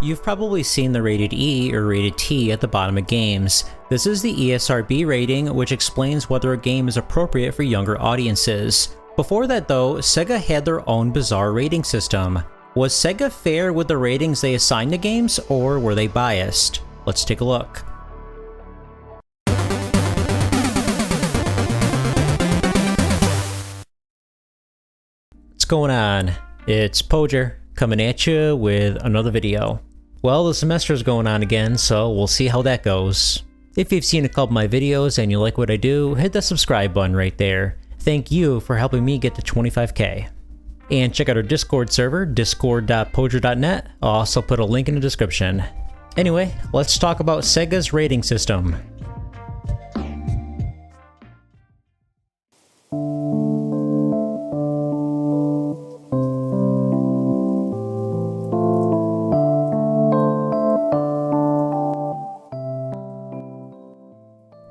You've probably seen the rated E or rated T at the bottom of games. This is the ESRB rating, which explains whether a game is appropriate for younger audiences. Before that though, Sega had their own bizarre rating system. Was Sega fair with the ratings they assigned to games, or were they biased? Let's take a look. What's going on? It's Podrez coming at you with another video. Well, the semester's going on again, so we'll see how that goes. If you've seen a couple of my videos and you like what I do, hit the subscribe button right there. Thank you for helping me get to 25k. And check out our Discord server, discord.podrez.net. I'll also put a link in the description. Anyway, let's talk about Sega's rating system.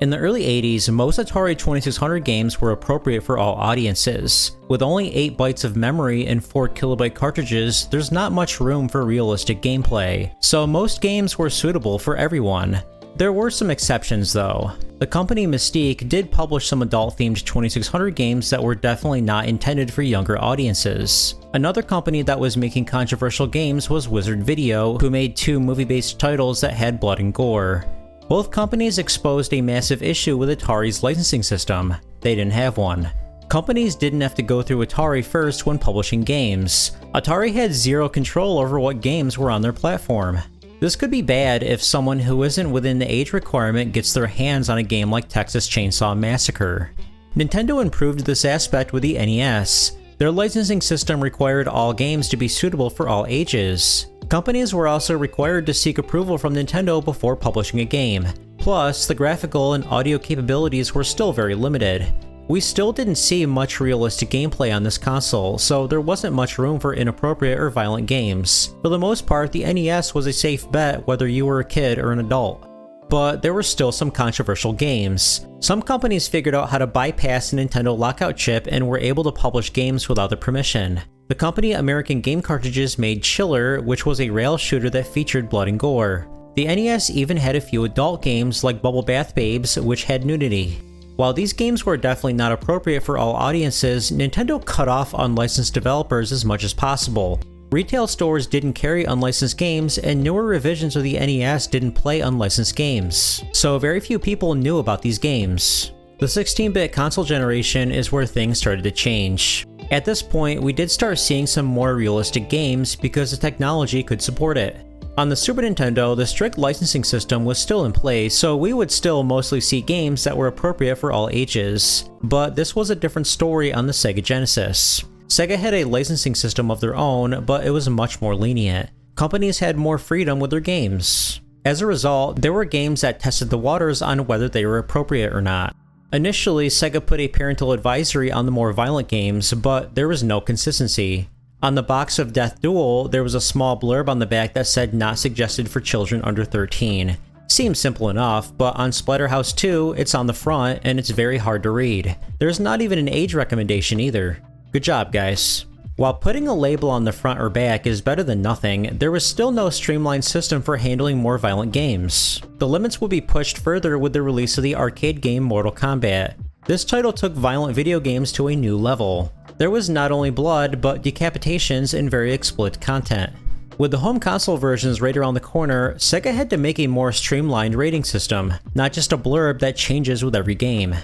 In the early 80s, most Atari 2600 games were appropriate for all audiences. With only 8 bytes of memory and 4 kilobyte cartridges, there's not much room for realistic gameplay, so most games were suitable for everyone. There were some exceptions though. The company Mystique did publish some adult-themed 2600 games that were definitely not intended for younger audiences. Another company that was making controversial games was Wizard Video, who made 2 movie-based titles that had blood and gore. Both companies exposed a massive issue with Atari's licensing system. They didn't have one. Companies didn't have to go through Atari first when publishing games. Atari had zero control over what games were on their platform. This could be bad if someone who isn't within the age requirement gets their hands on a game like Texas Chainsaw Massacre. Nintendo improved this aspect with the NES. Their licensing system required all games to be suitable for all ages. Companies were also required to seek approval from Nintendo before publishing a game. Plus, the graphical and audio capabilities were still very limited. We still didn't see much realistic gameplay on this console, so there wasn't much room for inappropriate or violent games. For the most part, the NES was a safe bet whether you were a kid or an adult. But there were still some controversial games. Some companies figured out how to bypass the Nintendo lockout chip and were able to publish games without their permission. The company American Game Cartridges made Chiller, which was a rail shooter that featured blood and gore. The NES even had a few adult games like Bubble Bath Babes, which had nudity. While these games were definitely not appropriate for all audiences, Nintendo cut off unlicensed developers as much as possible. Retail stores didn't carry unlicensed games, and newer revisions of the NES didn't play unlicensed games, so very few people knew about these games. The 16-bit console generation is where things started to change. At this point, we did start seeing some more realistic games because the technology could support it. On the Super Nintendo, the strict licensing system was still in place, so we would still mostly see games that were appropriate for all ages. But this was a different story on the Sega Genesis. Sega had a licensing system of their own, but it was much more lenient. Companies had more freedom with their games. As a result, there were games that tested the waters on whether they were appropriate or not. Initially, Sega put a parental advisory on the more violent games, but there was no consistency. On the box of Death Duel, there was a small blurb on the back that said not suggested for children under 13. Seems simple enough, but on Splatterhouse 2, it's on the front and it's very hard to read. There's not even an age recommendation either. Good job, guys. While putting a label on the front or back is better than nothing, there was still no streamlined system for handling more violent games. The limits will be pushed further with the release of the arcade game Mortal Kombat. This title took violent video games to a new level. There was not only blood, but decapitations and very explicit content. With the home console versions right around the corner, Sega had to make a more streamlined rating system, not just a blurb that changes with every game.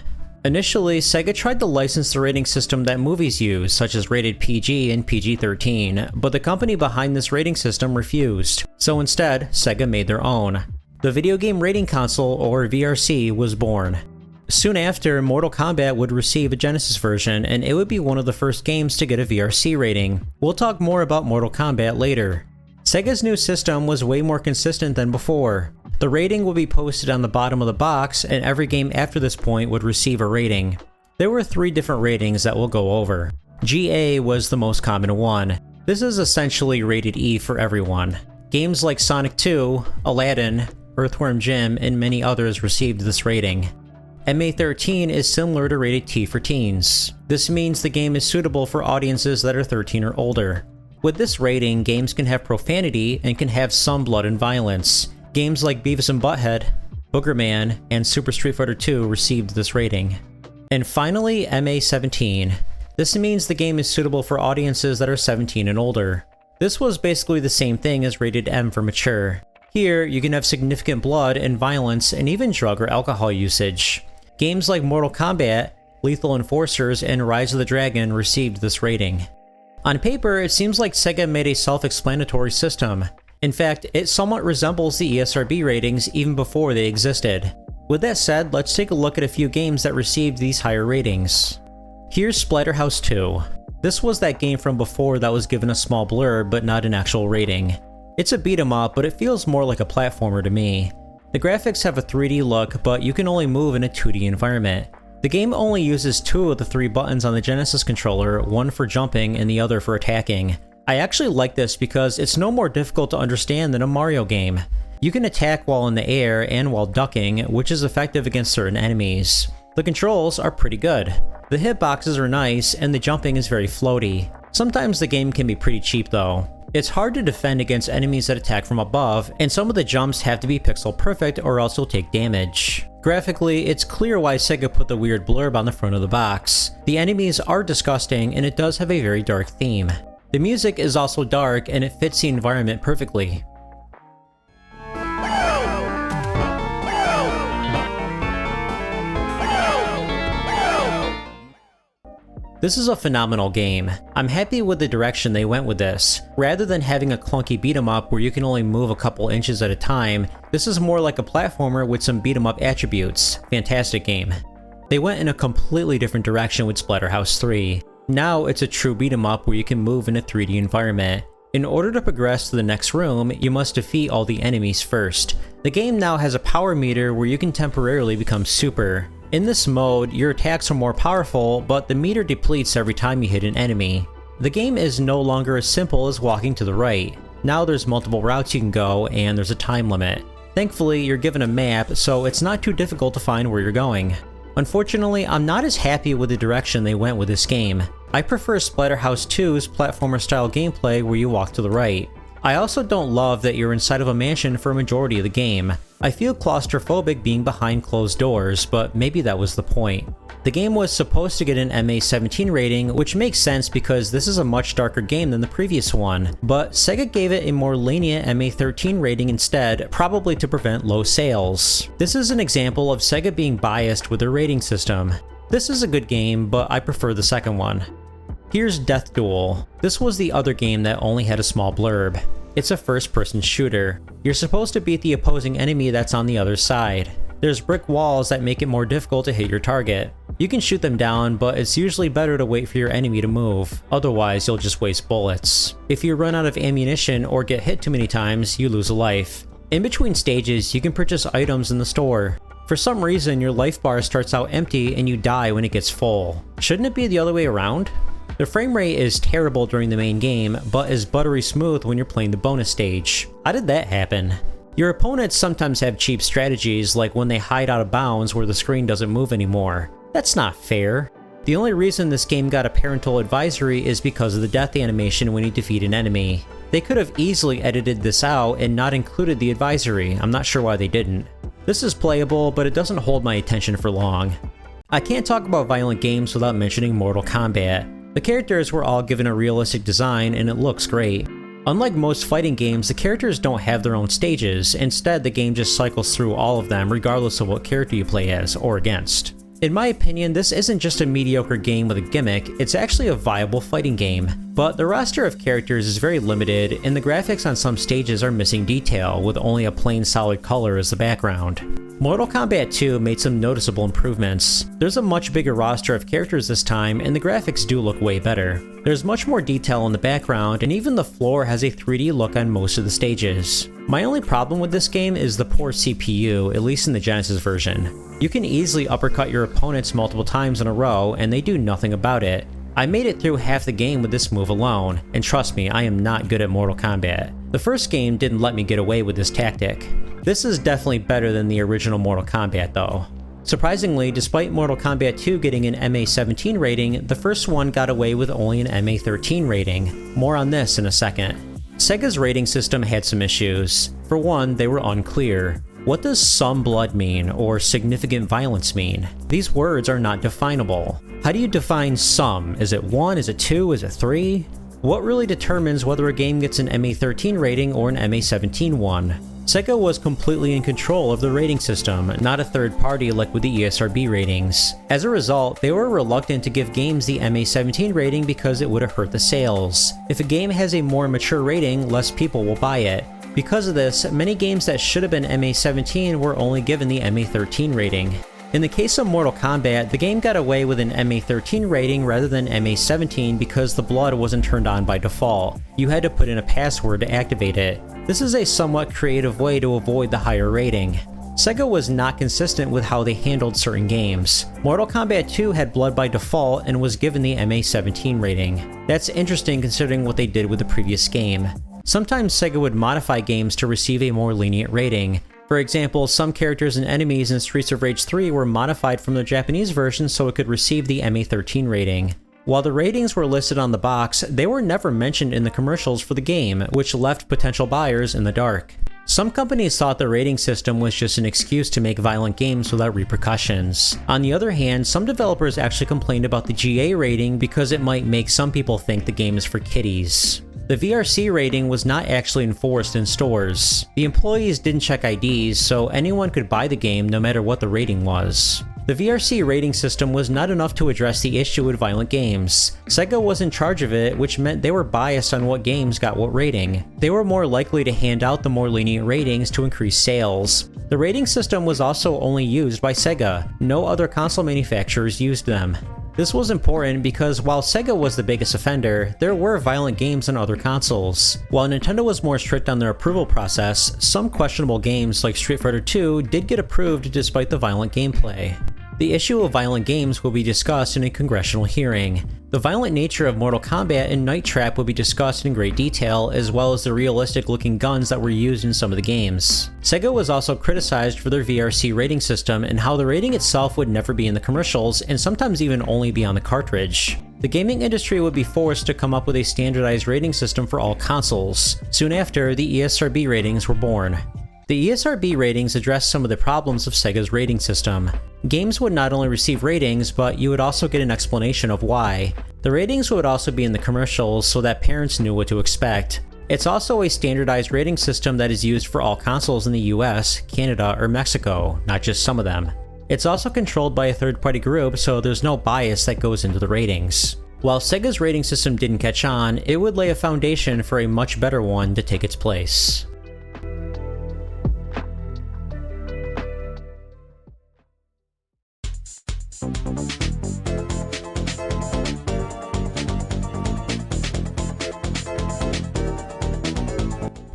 Initially, Sega tried to license the rating system that movies use, such as rated PG and PG-13, but the company behind this rating system refused. So instead, Sega made their own. The Video Game Rating Console, or VRC, was born. Soon after, Mortal Kombat would receive a Genesis version, and it would be one of the first games to get a VRC rating. We'll talk more about Mortal Kombat later. Sega's new system was way more consistent than before. The rating would be posted on the bottom of the box, and every game after this point would receive a rating. There were 3 different ratings that we'll go over. GA was the most common one. This is essentially rated E for everyone. Games like Sonic 2, Aladdin, Earthworm Jim, and many others received this rating. MA13 is similar to rated T for teens. This means the game is suitable for audiences that are 13 or older. With this rating, games can have profanity and can have some blood and violence. Games like Beavis and Butthead, Boogerman, and Super Street Fighter 2 received this rating. And finally, MA17. This means the game is suitable for audiences that are 17 and older. This was basically the same thing as rated M for mature. Here, you can have significant blood and violence and even drug or alcohol usage. Games like Mortal Kombat, Lethal Enforcers, and Rise of the Dragon received this rating. On paper, it seems like Sega made a self-explanatory system. In fact, it somewhat resembles the ESRB ratings even before they existed. With that said, let's take a look at a few games that received these higher ratings. Here's Splatterhouse 2. This was that game from before that was given a small blurb but not an actual rating. It's a beat 'em up, but it feels more like a platformer to me. The graphics have a 3D look, but you can only move in a 2D environment. The game only uses 2 of the 3 buttons on the Genesis controller, one for jumping and the other for attacking. I actually like this because it's no more difficult to understand than a Mario game. You can attack while in the air and while ducking, which is effective against certain enemies. The controls are pretty good. The hitboxes are nice, and the jumping is very floaty. Sometimes the game can be pretty cheap though. It's hard to defend against enemies that attack from above, and some of the jumps have to be pixel perfect or else you'll take damage. Graphically, it's clear why Sega put the weird blurb on the front of the box. The enemies are disgusting, and it does have a very dark theme. The music is also dark, and it fits the environment perfectly. This is a phenomenal game. I'm happy with the direction they went with this. Rather than having a clunky beat 'em up where you can only move a couple inches at a time, this is more like a platformer with some beat 'em up attributes. Fantastic game. They went in a completely different direction with Splatterhouse 3. Now it's a true beat 'em up where you can move in a 3D environment. In order to progress to the next room, you must defeat all the enemies first. The game now has a power meter where you can temporarily become super. In this mode, your attacks are more powerful, but the meter depletes every time you hit an enemy. The game is no longer as simple as walking to the right. Now there's multiple routes you can go, and there's a time limit. Thankfully, you're given a map, so it's not too difficult to find where you're going. Unfortunately, I'm not as happy with the direction they went with this game. I prefer Splatterhouse 2's platformer-style gameplay where you walk to the right. I also don't love that you're inside of a mansion for a majority of the game. I feel claustrophobic being behind closed doors, but maybe that was the point. The game was supposed to get an MA17 rating, which makes sense because this is a much darker game than the previous one, but Sega gave it a more lenient MA13 rating instead, probably to prevent low sales. This is an example of Sega being biased with their rating system. This is a good game, but I prefer the second one. Here's Death Duel. This was the other game that only had a small blurb. It's a first-person shooter. You're supposed to beat the opposing enemy that's on the other side. There's brick walls that make it more difficult to hit your target. You can shoot them down, but it's usually better to wait for your enemy to move, otherwise you'll just waste bullets. If you run out of ammunition or get hit too many times, you lose a life. In between stages, you can purchase items in the store. For some reason, your life bar starts out empty and you die when it gets full. Shouldn't it be the other way around? The frame rate is terrible during the main game, but is buttery smooth when you're playing the bonus stage. How did that happen? Your opponents sometimes have cheap strategies, like when they hide out of bounds where the screen doesn't move anymore. That's not fair. The only reason this game got a parental advisory is because of the death animation when you defeat an enemy. They could have easily edited this out and not included the advisory. I'm not sure why they didn't. This is playable, but it doesn't hold my attention for long. I can't talk about violent games without mentioning Mortal Kombat. The characters were all given a realistic design and it looks great. Unlike most fighting games, the characters don't have their own stages. Instead, the game just cycles through all of them regardless of what character you play as or against. In my opinion, this isn't just a mediocre game with a gimmick, it's actually a viable fighting game. But the roster of characters is very limited, and the graphics on some stages are missing detail, with only a plain solid color as the background. Mortal Kombat 2 made some noticeable improvements. There's a much bigger roster of characters this time, and the graphics do look way better. There's much more detail in the background, and even the floor has a 3D look on most of the stages. My only problem with this game is the poor CPU, at least in the Genesis version. You can easily uppercut your opponents multiple times in a row, and they do nothing about it. I made it through half the game with this move alone, and trust me, I am not good at Mortal Kombat. The first game didn't let me get away with this tactic. This is definitely better than the original Mortal Kombat though. Surprisingly, despite Mortal Kombat 2 getting an MA-17 rating, the first one got away with only an MA-13 rating. More on this in a second. Sega's rating system had some issues. For one, they were unclear. What does some blood mean, or significant violence mean? These words are not definable. How do you define some? Is it 1? Is it 2? Is it 3? What really determines whether a game gets an MA-13 rating or an MA-17 one? Sega was completely in control of the rating system, not a third party like with the ESRB ratings. As a result, they were reluctant to give games the MA-17 rating because it would have hurt the sales. If a game has a more mature rating, less people will buy it. Because of this, many games that should have been MA-17 were only given the MA-13 rating. In the case of Mortal Kombat, the game got away with an MA-13 rating rather than MA-17 because the blood wasn't turned on by default. You had to put in a password to activate it. This is a somewhat creative way to avoid the higher rating. Sega was not consistent with how they handled certain games. Mortal Kombat 2 had blood by default and was given the MA-17 rating. That's interesting considering what they did with the previous game. Sometimes Sega would modify games to receive a more lenient rating. For example, some characters and enemies in Streets of Rage 3 were modified from the Japanese version so it could receive the MA-13 rating. While the ratings were listed on the box, they were never mentioned in the commercials for the game, which left potential buyers in the dark. Some companies thought the rating system was just an excuse to make violent games without repercussions. On the other hand, some developers actually complained about the GA rating because it might make some people think the game is for kiddies. The VRC rating was not actually enforced in stores. The employees didn't check IDs, so anyone could buy the game no matter what the rating was. The VRC rating system was not enough to address the issue with violent games. Sega was in charge of it, which meant they were biased on what games got what rating. They were more likely to hand out the more lenient ratings to increase sales. The rating system was also only used by Sega. No other console manufacturers used them. This was important because while Sega was the biggest offender, there were violent games on other consoles. While Nintendo was more strict on their approval process, some questionable games like Street Fighter 2 did get approved despite the violent gameplay. The issue of violent games will be discussed in a congressional hearing. The violent nature of Mortal Kombat and Night Trap will be discussed in great detail, as well as the realistic-looking guns that were used in some of the games. Sega was also criticized for their VRC rating system and how the rating itself would never be in the commercials, and sometimes even only be on the cartridge. The gaming industry would be forced to come up with a standardized rating system for all consoles. Soon after, the ESRB ratings were born. The ESRB ratings addressed some of the problems of Sega's rating system. Games would not only receive ratings, but you would also get an explanation of why. The ratings would also be in the commercials so that parents knew what to expect. It's also a standardized rating system that is used for all consoles in the US, Canada, or Mexico, not just some of them. It's also controlled by a third-party group, so there's no bias that goes into the ratings. While Sega's rating system didn't catch on, it would lay a foundation for a much better one to take its place.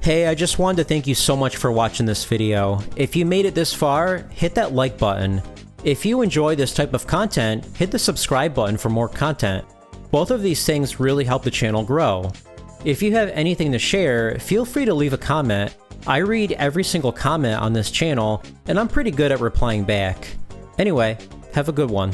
Hey, I just wanted to thank you so much for watching this video. If you made it this far, hit that like button. If you enjoy this type of content, hit the subscribe button for more content. Both of these things really help the channel grow. If you have anything to share, feel free to leave a comment. I read every single comment on this channel, and I'm pretty good at replying back. Anyway, have a good one.